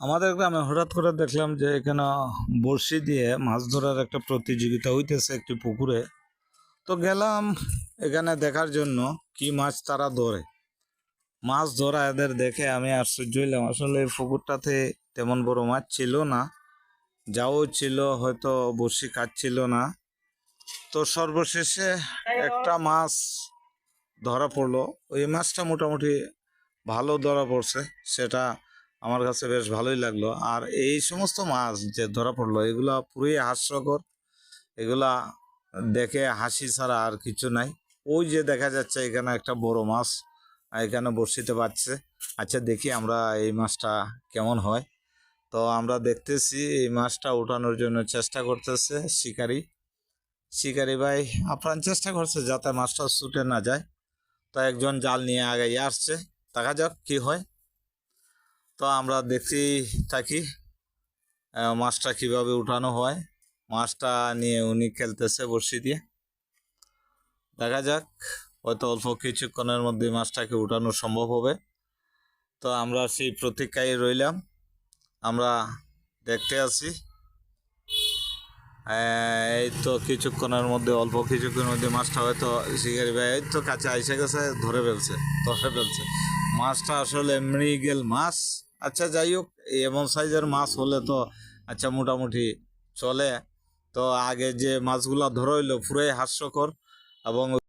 আমাদের গ্রামে হঠাৎ করে দেখলাম যে এখানে বড়শি দিয়ে মাছ ধরার একটা প্রতিযোগিতা হইতেছে একটি পুকুরে। তো গেলাম এখানে দেখার জন্য কি মাছ তারা ধরে। মাছ ধরা এদের দেখে আমি আশ্চর্য হইলাম। আসলে এই পুকুরটাতে তেমন বড় মাছ ছিল না, যাও ছিল হয়তো বড়শি খাচ্ছিল না। তো সর্বশেষে একটা মাছ ধরা পড়লো। ওই মাছটা মোটামুটি ভালো ধরা পড়ছে, সেটা আমার কাছে বেশ ভালোই লাগলো। আর এই সমস্ত মাছ যে ধরা পড়লো এগুলা পুরোই হাস্যকর, এগুলা দেখে হাসি ছাড়া আর কিছু নাই। ওই যে দেখা যাচ্ছে এখানে একটা বড় মাছ এখানে বড়শিতে পাচ্ছে। আচ্ছা দেখি আমরা এই মাছটা কেমন হয়। তো আমরা দেখতেছি এই মাছটা উঠানোর জন্য চেষ্টা করতেছে শিকারী শিকারী ভাই আপ্রাণ চেষ্টা করছে যাতে মাছটা ছুটে না যায়। তো একজন জাল নিয়ে আগে আসছে, দেখা যাক কি হয়। তো আমরা দেখতে থাকি মাছটা কিভাবে উঠানো হয়। মাছটা নিয়ে উনি খেলতেছে বড়শি দিয়ে, দেখা যাক হয়তো অল্প কিছুক্ষণের মধ্যে মাছটাকে উঠানো সম্ভব হবে। তো আমরা সেই প্রতীক্ষায় রইলাম, আমরা দেখতে আছি। এই তো কিছুক্ষণের মধ্যে, অল্প কিছুক্ষণের মধ্যে মাছটা হয়তো শিকারি ভাই এই তো কাছে আইসে গেছে, ধরে ফেলছে মাছটা। আসলে মৃগেল মাছ। আচ্ছা যাই হোক, এমন সাইজের মাছ হলে তো আচ্ছা মোটামুটি চলে। তো আগে যে মাছগুলা ধরা হইলো পুরাই হাস্যকর এবং